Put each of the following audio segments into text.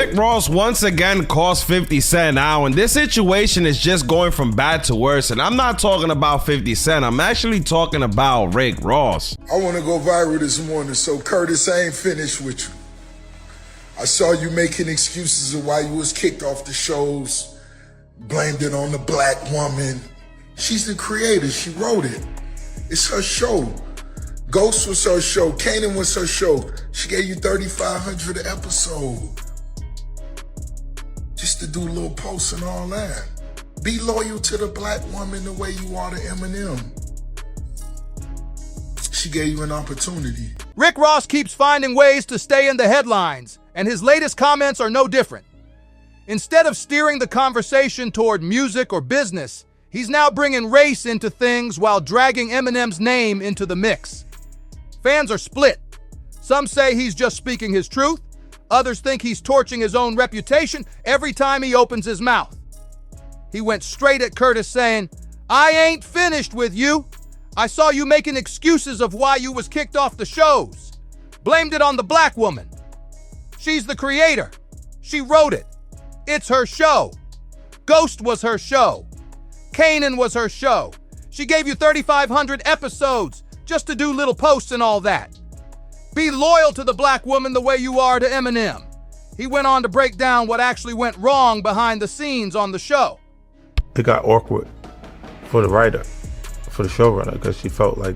Rick Ross once again cost 50 Cent out, and this situation is just going from bad to worse. And I'm not talking about 50 Cent, I'm actually talking about Rick Ross. I want to go viral this morning, so Curtis, I ain't finished with you. I saw you making excuses of why you was kicked off the shows, blamed it on the black woman. She's the creator, she wrote it. It's her show. Ghost was her show, Kanan was her show. She gave you $3,500 an episode. Just to do little posts and all that. Be loyal to the black woman the way you are to Eminem. She gave you an opportunity. Rick Ross keeps finding ways to stay in the headlines, and his latest comments are no different. Instead of steering the conversation toward music or business, he's now bringing race into things while dragging Eminem's name into the mix. Fans are split. Some say he's just speaking his truth. Others think he's torching his own reputation every time he opens his mouth. He went straight at Curtis saying, "I ain't finished with you. I saw you making excuses of why you was kicked off the shows. Blamed it on the black woman. She's the creator. She wrote it. It's her show. Ghost was her show. Kanan was her show. She gave you 3,500 episodes just to do little posts and all that. Be loyal to the black woman the way you are to Eminem." He went on to break down what actually went wrong behind the scenes on the show. It got awkward for the writer, for the showrunner, because she felt like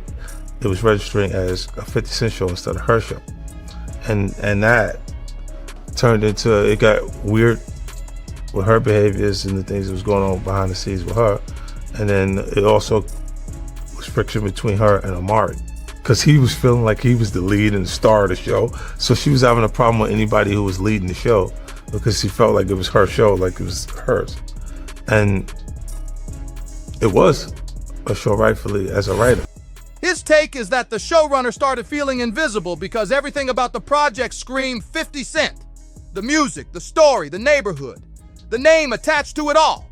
it was registering as a 50 Cent show instead of her show. And that turned into, it got weird with her behaviors and the things that was going on behind the scenes with her. And then it also was friction between her and Omari, because he was feeling like he was the lead and the star of the show. So she was having a problem with anybody who was leading the show because she felt like it was her show, like it was hers. And it was a show rightfully as a writer. His take is that the showrunner started feeling invisible because everything about the project screamed 50 Cent. The music, the story, the neighborhood, the name attached to it all.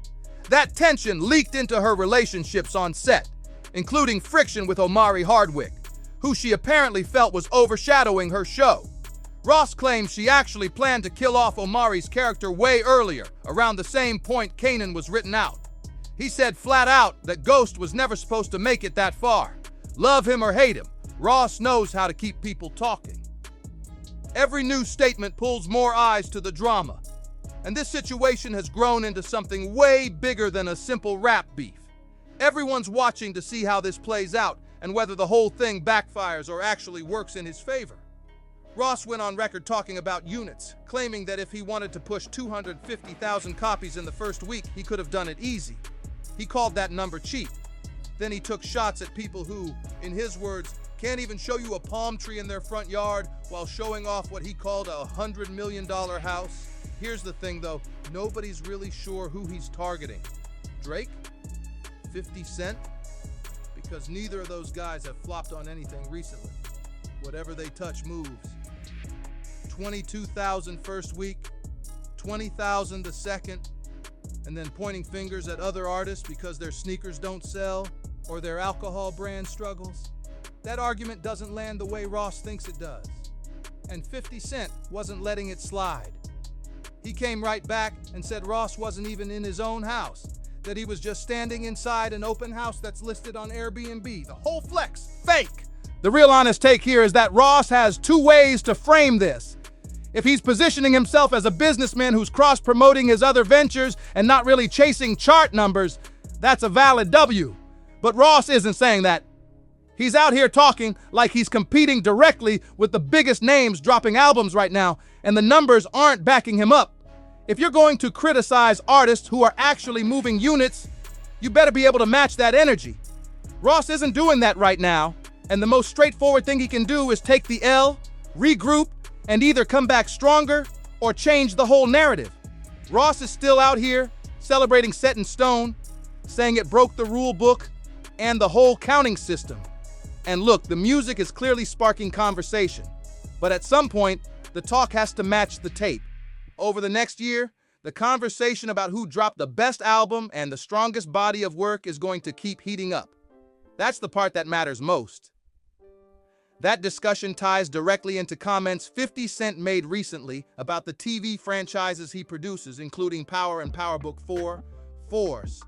That tension leaked into her relationships on set, including friction with Omari Hardwick, who she apparently felt was overshadowing her show. Ross claims she actually planned to kill off Omari's character way earlier, around the same point Kanan was written out. He said flat out that Ghost was never supposed to make it that far. Love him or hate him, Ross knows how to keep people talking. Every new statement pulls more eyes to the drama, and this situation has grown into something way bigger than a simple rap beef. Everyone's watching to see how this plays out and whether the whole thing backfires or actually works in his favor. Ross went on record talking about units, claiming that if he wanted to push 250,000 copies in the first week, he could have done it easy. He called that number cheap. Then he took shots at people who, in his words, can't even show you a palm tree in their front yard while showing off what he called a $100 million house. Here's the thing though, nobody's really sure who he's targeting. Drake? 50 Cent? Because neither of those guys have flopped on anything recently. Whatever they touch moves. 22,000 first week, 20,000 the second, and then pointing fingers at other artists because their sneakers don't sell or their alcohol brand struggles. That argument doesn't land the way Ross thinks it does. And 50 Cent wasn't letting it slide. He came right back and said Ross wasn't even in his own house, that he was just standing inside an open house that's listed on Airbnb. The whole flex, fake. The real honest take here is that Ross has two ways to frame this. If he's positioning himself as a businessman who's cross-promoting his other ventures and not really chasing chart numbers, that's a valid W. But Ross isn't saying that. He's out here talking like he's competing directly with the biggest names dropping albums right now, and the numbers aren't backing him up. If you're going to criticize artists who are actually moving units, you better be able to match that energy. Ross isn't doing that right now, and the most straightforward thing he can do is take the L, regroup, and either come back stronger or change the whole narrative. Ross is still out here celebrating Set in Stone, saying it broke the rule book and the whole counting system. And look, the music is clearly sparking conversation, but at some point, the talk has to match the tape. Over the next year, the conversation about who dropped the best album and the strongest body of work is going to keep heating up. That's the part that matters most. That discussion ties directly into comments 50 Cent made recently about the TV franchises he produces, including Power and Power Book 4, Force.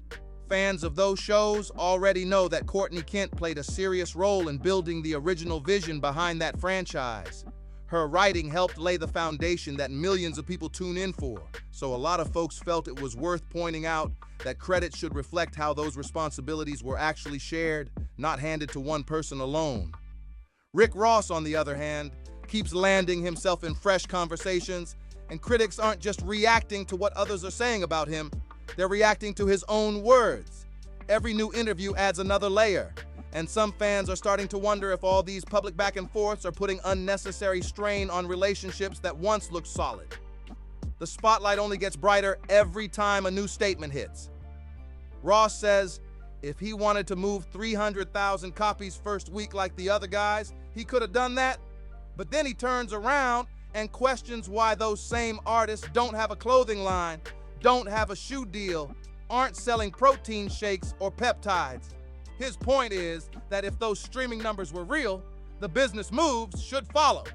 Fans of those shows already know that Courtney Kent played a serious role in building the original vision behind that franchise. Her writing helped lay the foundation that millions of people tune in for, so a lot of folks felt it was worth pointing out that credit should reflect how those responsibilities were actually shared, not handed to one person alone. Rick Ross, on the other hand, keeps landing himself in fresh conversations, and critics aren't just reacting to what others are saying about him, they're reacting to his own words. Every new interview adds another layer, and some fans are starting to wonder if all these public back and forths are putting unnecessary strain on relationships that once looked solid. The spotlight only gets brighter every time a new statement hits. Ross says if he wanted to move 300,000 copies first week like the other guys, he could have done that, but then he turns around and questions why those same artists don't have a clothing line, don't have a shoe deal, aren't selling protein shakes or peptides. His point is that if those streaming numbers were real, the business moves should follow.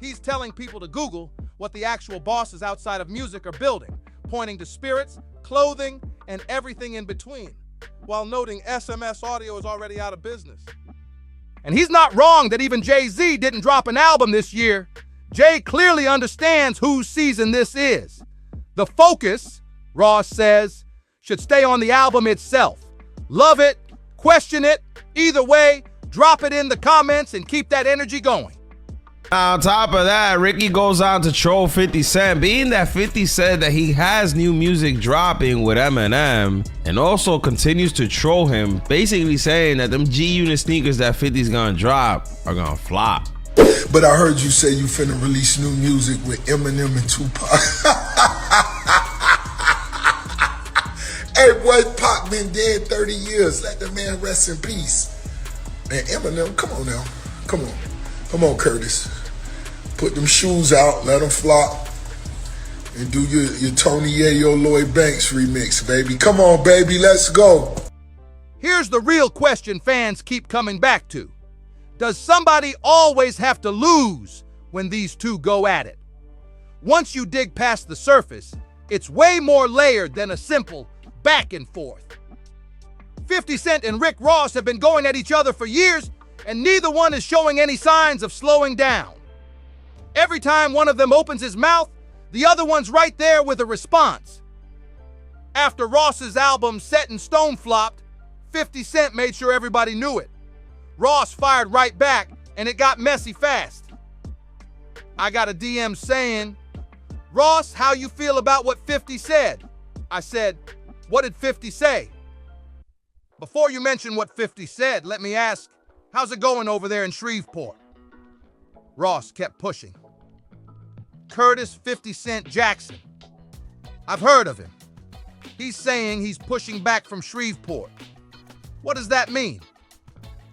He's telling people to Google what the actual bosses outside of music are building, pointing to spirits, clothing, and everything in between, while noting SMS Audio is already out of business. And he's not wrong that even Jay-Z didn't drop an album this year. Jay clearly understands whose season this is. The focus, Ross says, should stay on the album itself. Love it, question it, either way, drop it in the comments and keep that energy going. On top of that, Ricky goes on to troll 50 Cent, being that 50 said that he has new music dropping with Eminem, and also continues to troll him, basically saying that them G-Unit sneakers that 50's gonna drop are gonna flop. But I heard you say you finna release new music with Eminem and Tupac. Hey boy, Pac been dead 30 years. Let the man rest in peace. And Eminem, come on now. Come on, Curtis. Put them shoes out, let them flop, and do your Tony Yayo Lloyd Banks remix, baby. Come on, baby, let's go. Here's the real question fans keep coming back to. Does somebody always have to lose when these two go at it? Once you dig past the surface, it's way more layered than a simple back and forth. 50 Cent and Rick Ross have been going at each other for years, and neither one is showing any signs of slowing down. Every time one of them opens his mouth, the other one's right there with a response. After Ross's album Set in Stone flopped, 50 Cent made sure everybody knew it. Ross fired right back, and it got messy fast. I got a DM saying, "Ross, how you feel about what 50 said?" I said, "What did 50 say?" Before you mention what 50 said, let me ask, how's it going over there in Shreveport? Ross kept pushing. Curtis 50 Cent Jackson. I've heard of him. He's saying he's pushing back from Shreveport. What does that mean?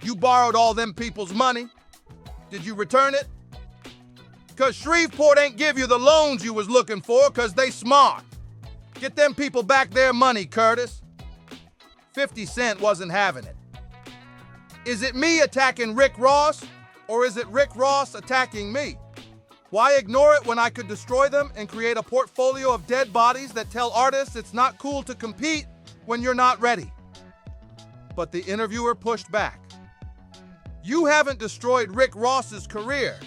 You borrowed all them people's money? Did you return it? Cause Shreveport ain't give you the loans you was looking for cause they smart. Get them people back their money, Curtis. 50 Cent wasn't having it. Is it me attacking Rick Ross, or is it Rick Ross attacking me? Why ignore it when I could destroy them and create a portfolio of dead bodies that tell artists it's not cool to compete when you're not ready? But the interviewer pushed back. You haven't destroyed Rick Ross's career.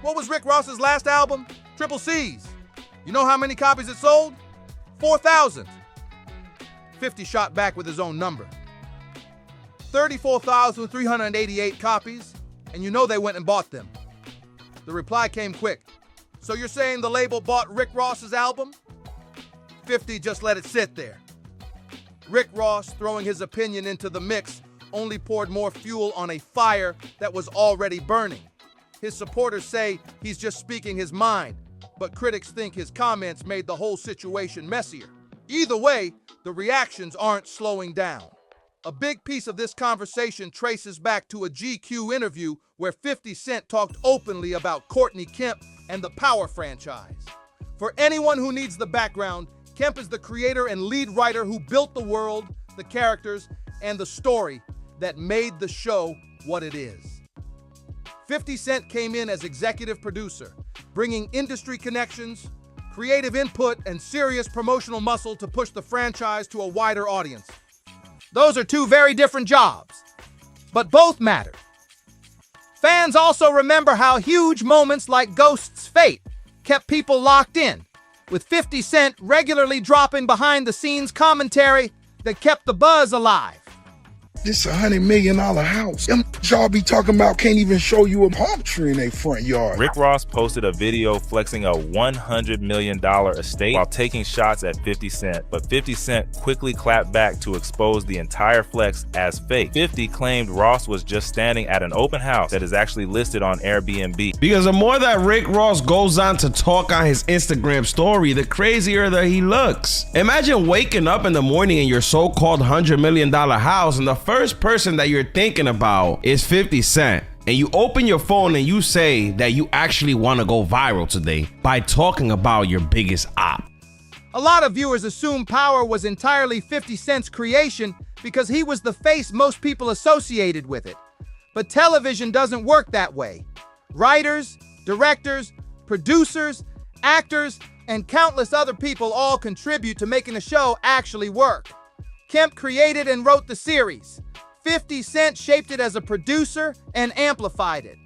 What was Rick Ross's last album? Triple C's. You know how many copies it sold? 4,000. 50 shot back with his own number. 34,388 copies, and you know they went and bought them. The reply came quick. So you're saying the label bought Rick Ross's album? 50 just let it sit there. Rick Ross, throwing his opinion into the mix, only poured more fuel on a fire that was already burning. His supporters say he's just speaking his mind, but critics think his comments made the whole situation messier. Either way, the reactions aren't slowing down. A big piece of this conversation traces back to a GQ interview where 50 Cent talked openly about Courtney Kemp and the Power franchise. For anyone who needs the background, Kemp is the creator and lead writer who built the world, the characters, and the story that made the show what it is. 50 Cent came in as executive producer, bringing industry connections, creative input, and serious promotional muscle to push the franchise to a wider audience. Those are two very different jobs, but both matter. Fans also remember how huge moments like Ghost's fate kept people locked in, with 50 Cent regularly dropping behind-the-scenes commentary that kept the buzz alive. This $100 million house. Them y'all be talking about can't even show you a palm tree in their front yard. Rick Ross posted a video flexing a $100 million estate while taking shots at 50 Cent, but 50 Cent quickly clapped back to expose the entire flex as fake. 50 claimed Ross was just standing at an open house that is actually listed on Airbnb. Because the more that Rick Ross goes on to talk on his Instagram story, the crazier that he looks. Imagine waking up in the morning in your so-called $100 million house and the first person that you're thinking about is 50 Cent. And you open your phone and you say that you actually want to go viral today by talking about your biggest op. A lot of viewers assume Power was entirely 50 Cent's creation because he was the face most people associated with it. But television doesn't work that way. Writers, directors, producers, actors, and countless other people all contribute to making a show actually work. Kemp created and wrote the series. 50 Cent shaped it as a producer and amplified it.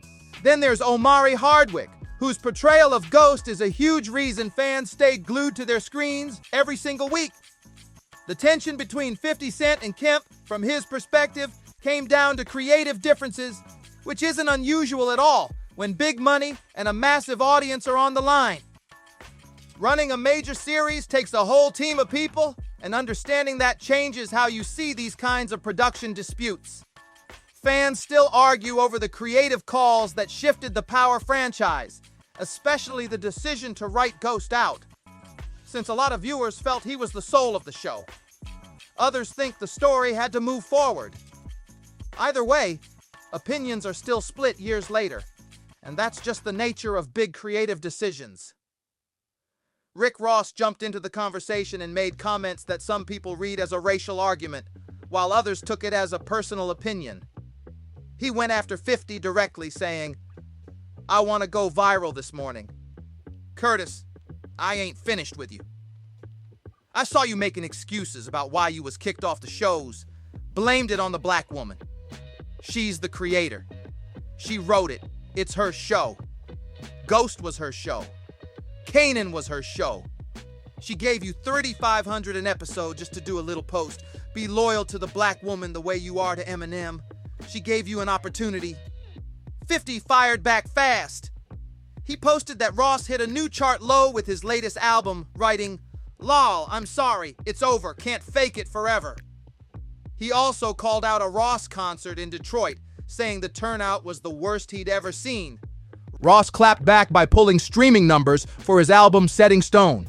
Then there's Omari Hardwick, whose portrayal of Ghost is a huge reason fans stay glued to their screens every single week. The tension between 50 Cent and Kemp, from his perspective, came down to creative differences, which isn't unusual at all when big money and a massive audience are on the line. Running a major series takes a whole team of people, and understanding that changes how you see these kinds of production disputes. Fans still argue over the creative calls that shifted the Power franchise, especially the decision to write Ghost out, since a lot of viewers felt he was the soul of the show. Others think the story had to move forward. Either way, opinions are still split years later, and that's just the nature of big creative decisions. Rick Ross jumped into the conversation and made comments that some people read as a racial argument, while others took it as a personal opinion. He went after 50 directly, saying, "I want to go viral this morning. Curtis, I ain't finished with you. I saw you making excuses about why you was kicked off the shows, blamed it on the black woman. She's the creator. She wrote it. It's her show. Ghost was her show. Kanan was her show. She gave you $3,500 an episode just to do a little post. Be loyal to the black woman the way you are to Eminem. She gave you an opportunity." 50 fired back fast. He posted that Ross hit a new chart low with his latest album, writing, "Lol, I'm sorry, it's over, can't fake it forever." He also called out a Ross concert in Detroit, saying the turnout was the worst he'd ever seen. Ross clapped back by pulling streaming numbers for his album Setting Stone.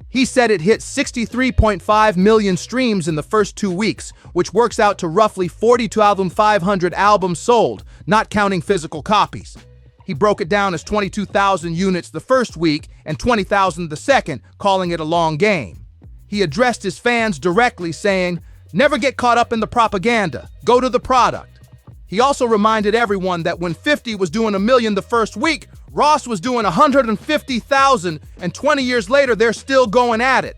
He said it hit 63.5 million streams in the first 2 weeks, which works out to roughly 42,500 albums sold, not counting physical copies. He broke it down as 22,000 units the first week and 20,000 the second, calling it a long game. He addressed his fans directly, saying, "Never get caught up in the propaganda. Go to the product." He also reminded everyone that when 50 was doing $1 million the first week, Ross was doing 150,000, and 20 years later, they're still going at it.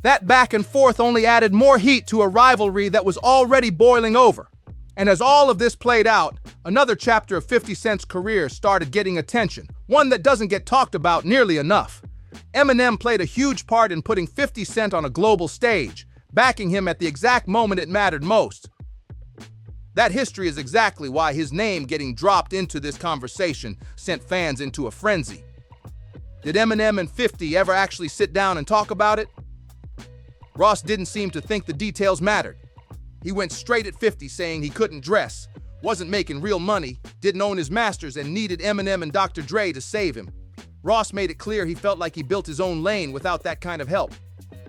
That back and forth only added more heat to a rivalry that was already boiling over. And as all of this played out, another chapter of 50 Cent's career started getting attention, one that doesn't get talked about nearly enough. Eminem played a huge part in putting 50 Cent on a global stage, backing him at the exact moment it mattered most. That history is exactly why his name getting dropped into this conversation sent fans into a frenzy. Did Eminem and 50 ever actually sit down and talk about it? Ross didn't seem to think the details mattered. He went straight at 50, saying he couldn't dress, wasn't making real money, didn't own his masters, and needed Eminem and Dr. Dre to save him. Ross made it clear he felt like he built his own lane without that kind of help.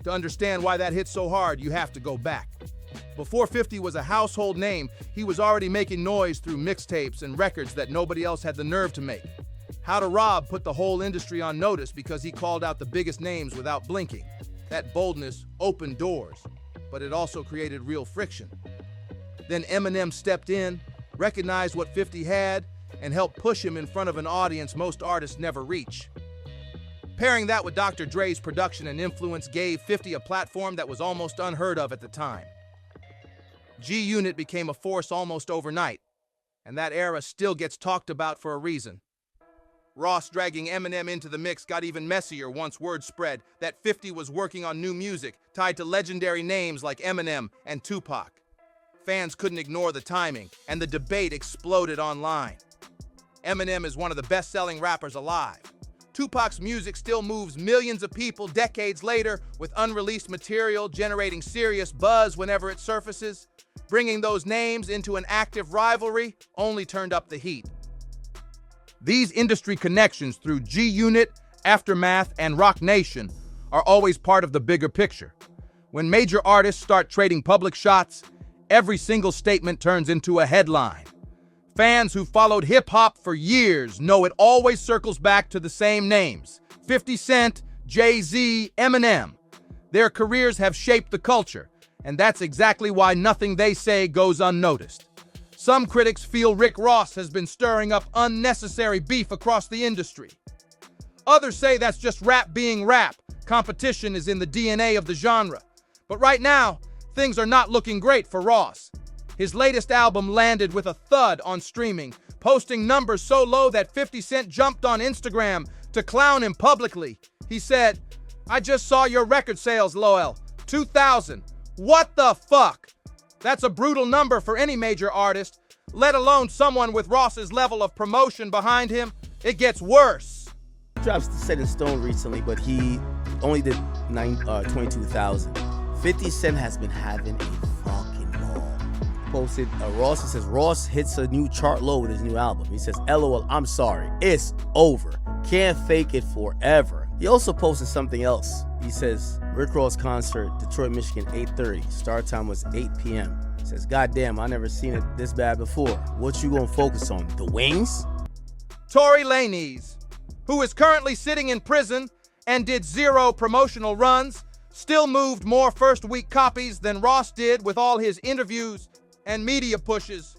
To understand why that hit so hard, you have to go back. Before 50 was a household name, he was already making noise through mixtapes and records that nobody else had the nerve to make. How to Rob put the whole industry on notice because he called out the biggest names without blinking. That boldness opened doors, but it also created real friction. Then Eminem stepped in, recognized what 50 had, and helped push him in front of an audience most artists never reach. Pairing that with Dr. Dre's production and influence gave 50 a platform that was almost unheard of at the time. G-Unit became a force almost overnight, and that era still gets talked about for a reason. Ross dragging Eminem into the mix got even messier once word spread that 50 was working on new music tied to legendary names like Eminem and Tupac. Fans couldn't ignore the timing, and the debate exploded online. Eminem is one of the best-selling rappers alive. Tupac's music still moves millions of people decades later, with unreleased material generating serious buzz whenever it surfaces. Bringing those names into an active rivalry only turned up the heat. These industry connections through G-Unit, Aftermath, and Rock Nation are always part of the bigger picture. When major artists start trading public shots, every single statement turns into a headline. Fans who followed hip-hop for years know it always circles back to the same names: 50 Cent, Jay-Z, Eminem. Their careers have shaped the culture, and that's exactly why nothing they say goes unnoticed. Some critics feel Rick Ross has been stirring up unnecessary beef across the industry. Others say that's just rap being rap. Competition is in the DNA of the genre. But right now, things are not looking great for Ross. His latest album landed with a thud on streaming, posting numbers so low that 50 Cent jumped on Instagram to clown him publicly. He said, "I just saw your record sales, lol. 2,000. What the fuck?" That's a brutal number for any major artist, let alone someone with Ross's level of promotion behind him. It gets worse. Drops Set in Stone recently, but he only did 22,000. 50 Cent has been having a fucking ball. Posted Ross, he says, Ross hits a new chart low with his new album. He says, LOL, I'm sorry, it's over. Can't fake it forever. He also posted something else. He says, Rick Ross concert, Detroit, Michigan, 8:30. Start time was 8 p.m. He says, God damn, I never seen it this bad before. What you gonna focus on, the wings? Tory Lanez, who is currently sitting in prison and did 0 promotional runs, still moved more first-week copies than Ross did with all his interviews and media pushes.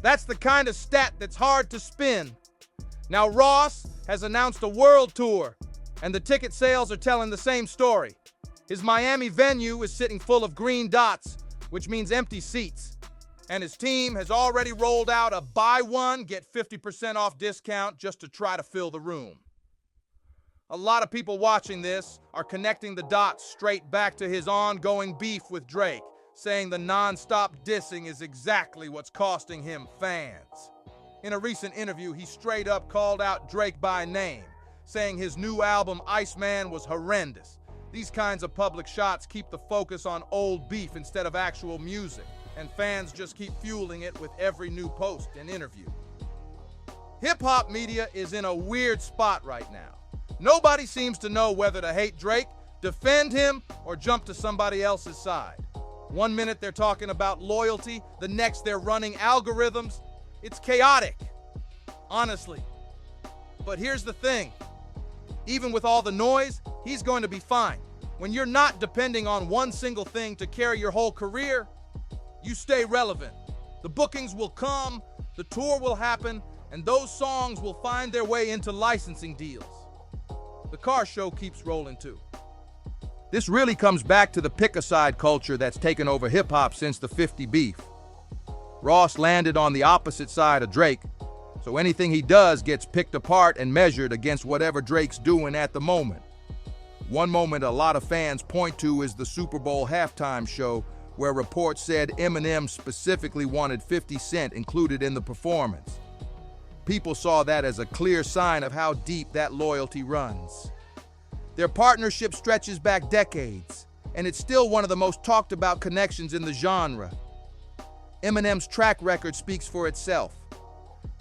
That's the kind of stat that's hard to spin. Now Ross has announced a world tour, and the ticket sales are telling the same story. His Miami venue is sitting full of green dots, which means empty seats. And his team has already rolled out a buy one, get 50% off discount just to try to fill the room. A lot of people watching this are connecting the dots straight back to his ongoing beef with Drake, saying the non-stop dissing is exactly what's costing him fans. In a recent interview, he straight up called out Drake by name, saying his new album, Iceman, was horrendous. These kinds of public shots keep the focus on old beef instead of actual music, and fans just keep fueling it with every new post and interview. Hip-hop media is in a weird spot right now. Nobody seems to know whether to hate Drake, defend him, or jump to somebody else's side. One minute they're talking about loyalty, the next they're running algorithms. It's chaotic, honestly. But here's the thing. Even with all the noise, he's going to be fine. When you're not depending on one single thing to carry your whole career, you stay relevant. The bookings will come, the tour will happen, and those songs will find their way into licensing deals. The car show keeps rolling too. This really comes back to the pick-a-side culture that's taken over hip-hop since the 50 beef. Ross landed on the opposite side of Drake, so anything he does gets picked apart and measured against whatever Drake's doing at the moment. One moment a lot of fans point to is the Super Bowl halftime show, where reports said Eminem specifically wanted 50 Cent included in the performance. People saw that as a clear sign of how deep that loyalty runs. Their partnership stretches back decades, and it's still one of the most talked about connections in the genre. Eminem's track record speaks for itself.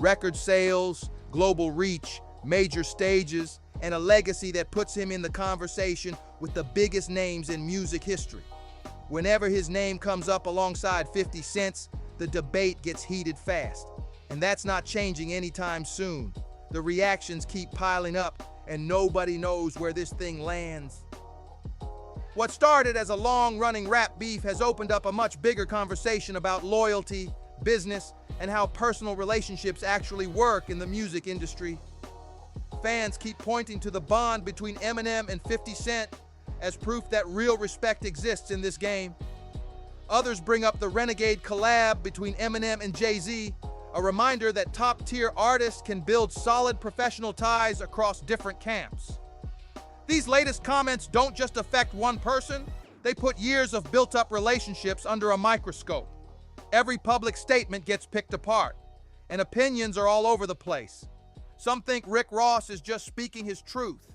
Record sales, global reach, major stages, and a legacy that puts him in the conversation with the biggest names in music history. Whenever his name comes up alongside 50 Cent's, the debate gets heated fast. And that's not changing anytime soon. The reactions keep piling up, and nobody knows where this thing lands. What started as a long-running rap beef has opened up a much bigger conversation about loyalty, business, and how personal relationships actually work in the music industry. Fans keep pointing to the bond between Eminem and 50 Cent as proof that real respect exists in this game. Others bring up the renegade collab between Eminem and Jay-Z, a reminder that top-tier artists can build solid professional ties across different camps. These latest comments don't just affect one person, they put years of built-up relationships under a microscope. Every public statement gets picked apart, and opinions are all over the place. Some think Rick Ross is just speaking his truth.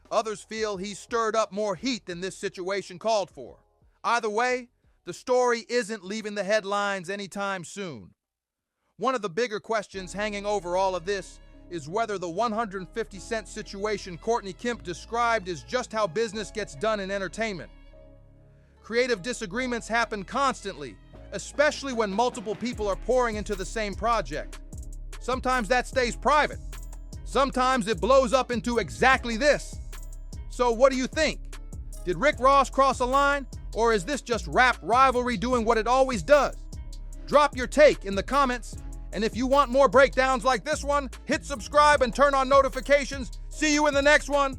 Others feel he's stirred up more heat than this situation called for. Either way, the story isn't leaving the headlines anytime soon. One of the bigger questions hanging over all of this is whether the 150 Cent situation Courtney Kemp described is just how business gets done in entertainment. Creative disagreements happen constantly, especially when multiple people are pouring into the same project. Sometimes that stays private. Sometimes it blows up into exactly this. So what do you think? Did Rick Ross cross a line, or is this just rap rivalry doing what it always does? Drop your take in the comments, and if you want more breakdowns like this one, hit subscribe and turn on notifications. See you in the next one.